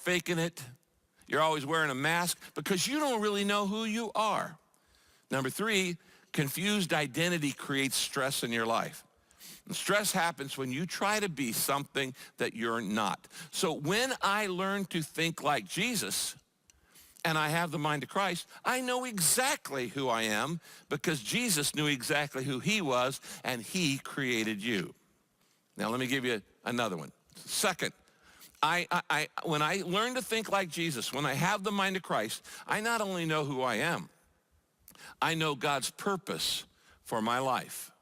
faking it. You're always wearing a mask because you don't really know who you are. Number 3, confused identity creates stress in your life. And stress happens when you try to be something that you're not. So when I learn to think like Jesus and I have the mind of Christ, I know exactly who I am because Jesus knew exactly who he was, and he created you. Now let me give you another one. Second, when I learn to think like Jesus, when I have the mind of Christ, I not only know who I am, I know God's purpose for my life.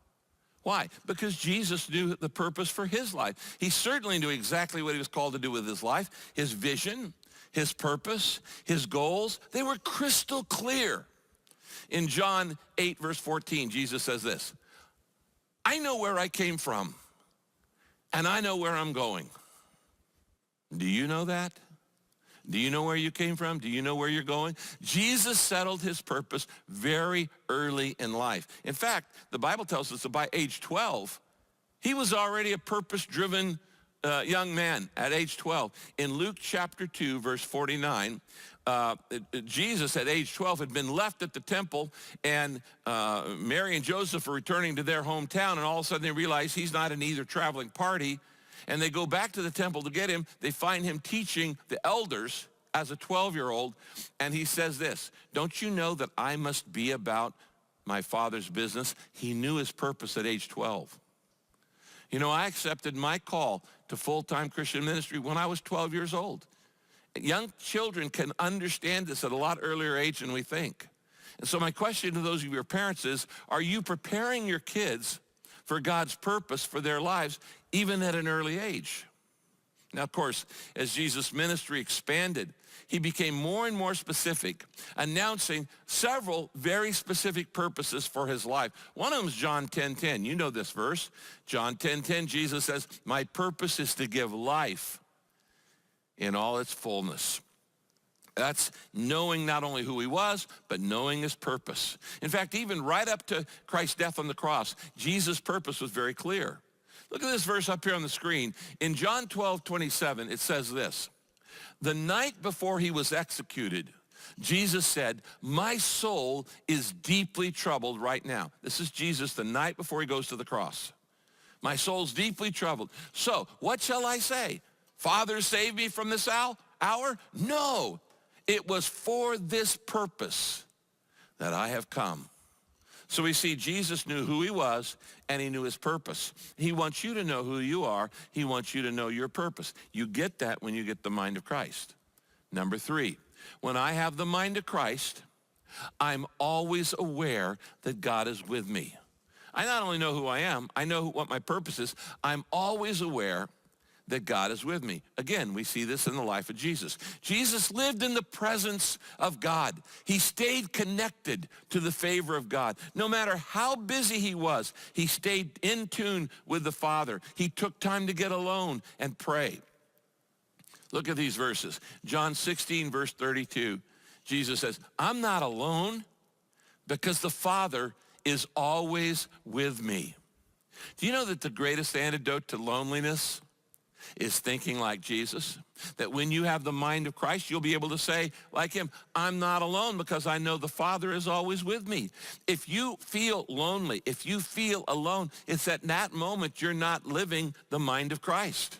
Why? Because Jesus knew the purpose for his life. He certainly knew exactly what he was called to do with his life, his vision, his purpose, his goals. They were crystal clear. In John 8, verse 14, Jesus says this, I know where I came from, and I know where I'm going. Do you know that? Do you know where you came from? Do you know where you're going? Jesus settled his purpose very early in life. In fact, the Bible tells us that by age 12, he was already a purpose-driven young man at age 12. In Luke chapter 2, verse 49, Jesus at age 12 had been left at the temple, and Mary and Joseph are returning to their hometown, and all of a sudden they realize he's not in either traveling party. And they go back to the temple to get him. They find him teaching the elders as a 12-year-old. And he says this, don't you know that I must be about my Father's business? He knew his purpose at age 12. You know, I accepted my call to full-time Christian ministry when I was 12 years old. Young children can understand this at a lot earlier age than we think. And so my question to those of your parents is, are you preparing your kids for God's purpose for their lives, even at an early age? Now, of course, as Jesus' ministry expanded, he became more and more specific, announcing several very specific purposes for his life. One of them is John 10:10. You know this verse. John 10:10, Jesus says, my purpose is to give life in all its fullness. That's knowing not only who he was, but knowing his purpose. In fact, even right up to Christ's death on the cross, Jesus' purpose was very clear. Look at this verse up here on the screen. In John 12:27, it says this, the night before he was executed, Jesus said, my soul is deeply troubled right now. This is Jesus the night before he goes to the cross. My soul's deeply troubled. So what shall I say? Father, save me from this hour? No. It was for this purpose that I have come. So we see Jesus knew who he was, and he knew his purpose. He wants you to know who you are. He wants you to know your purpose. You get that when you get the mind of Christ. Number 3, when I have the mind of Christ, I'm always aware that God is with me. I not only know who I am, I know what my purpose is. I'm always aware that God is with me. Again, we see this in the life of Jesus. Jesus lived in the presence of God. He stayed connected to the favor of God. No matter how busy he was, he stayed in tune with the Father. He took time to get alone and pray. Look at these verses. John 16, verse 32. Jesus says, I'm not alone because the Father is always with me. Do you know that the greatest antidote to loneliness is thinking like Jesus? That when you have the mind of Christ, you'll be able to say like him, I'm not alone because I know the Father is always with me. If you feel lonely, if you feel alone, it's at that moment you're not living the mind of Christ.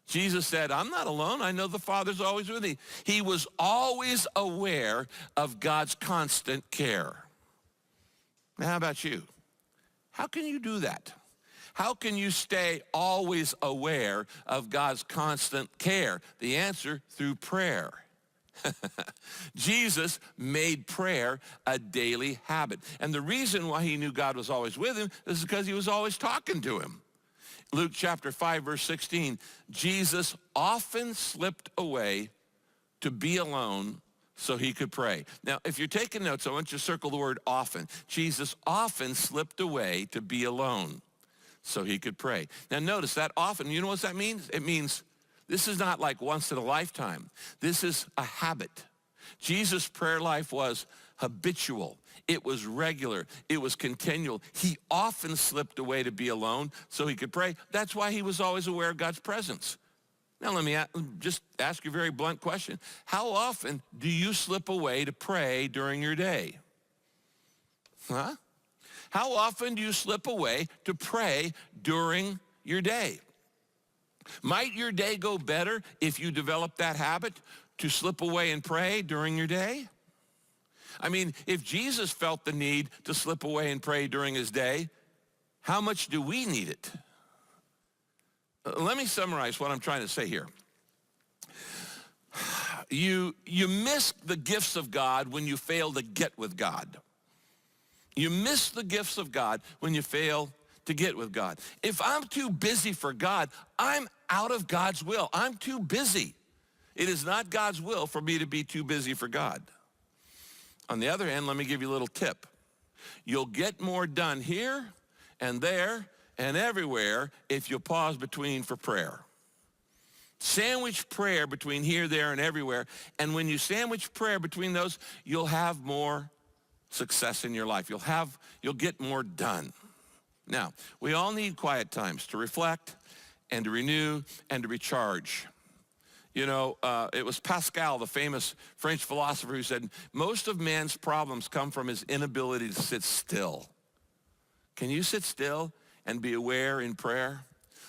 Jesus said, I'm not alone. I know the Father's always with me. He was always aware of God's constant care. Now, how about you? How can you do that? How can you stay always aware of God's constant care? The answer, through prayer. Jesus made prayer a daily habit. And the reason why he knew God was always with him is because he was always talking to him. Luke chapter 5, verse 16, Jesus often slipped away to be alone so he could pray. Now, if you're taking notes, I want you to circle the word often. Jesus often slipped away to be alone so he could pray. Now notice that often, you know what that means? It means this is not like once in a lifetime. This is a habit. Jesus' prayer life was habitual. It was regular. It was continual. He often slipped away to be alone so he could pray. That's why he was always aware of God's presence. Now let me just ask you a very blunt question. How often do you slip away to pray during your day? Huh? How often do you slip away to pray during your day? Might your day go better if you develop that habit to slip away and pray during your day? I mean, if Jesus felt the need to slip away and pray during his day, how much do we need it? Let me summarize what I'm trying to say here. You miss the gifts of God when you fail to get with God. You miss the gifts of God when you fail to get with God. If I'm too busy for God, I'm out of God's will. I'm too busy. It is not God's will for me to be too busy for God. On the other hand, let me give you a little tip. You'll get more done here and there and everywhere if you pause between for prayer. Sandwich prayer between here, there, and everywhere. And when you sandwich prayer between those, you'll have more success in your life. You'll get more done. Now, we all need quiet times to reflect and to renew and to recharge. You know, it was Pascal, the famous French philosopher, who said, most of man's problems come from his inability to sit still. Can you sit still and be aware in prayer?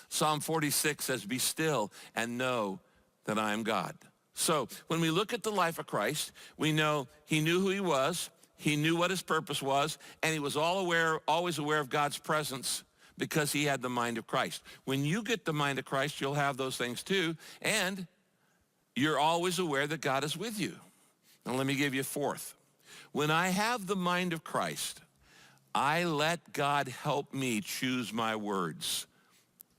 Psalm 46 says, be still and know that I am God. So when we look at the life of Christ, we know he knew who he was, he knew what his purpose was, and he was always aware of God's presence because he had the mind of Christ. When you get the mind of Christ, you'll have those things too, and you're always aware that God is with you. Now let me give you a fourth. When I have the mind of Christ, I let God help me choose my words.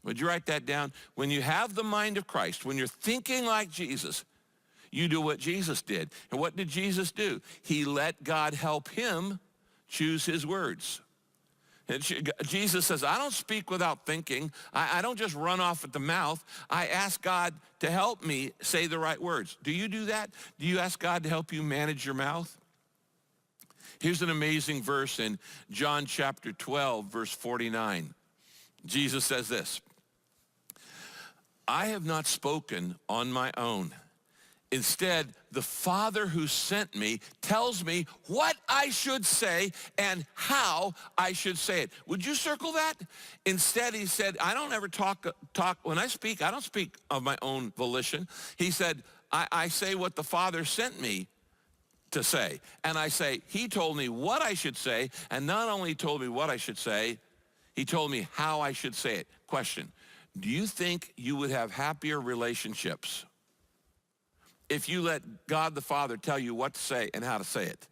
Would you write that down? When you have the mind of Christ, when you're thinking like Jesus, you do what Jesus did. And what did Jesus do? He let God help him choose his words. And Jesus says, I don't speak without thinking. I don't just run off at the mouth. I ask God to help me say the right words. Do you do that? Do you ask God to help you manage your mouth? Here's an amazing verse in John chapter 12, verse 49. Jesus says this, I have not spoken on my own. Instead, the Father who sent me tells me what I should say and how I should say it. Would you circle that? Instead, he said, I don't ever talk, when I speak, I don't speak of my own volition. He said, I say what the Father sent me to say. And I say, he told me what I should say, and not only told me what I should say, he told me how I should say it. Question, do you think you would have happier relationships if you let God the Father tell you what to say and how to say it?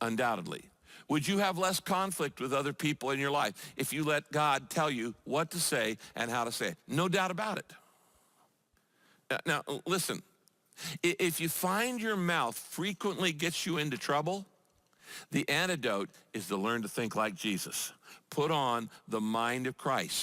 Undoubtedly. Would you have less conflict with other people in your life if you let God tell you what to say and how to say it? No doubt about it. Now, listen, if you find your mouth frequently gets you into trouble, the antidote is to learn to think like Jesus. Put on the mind of Christ.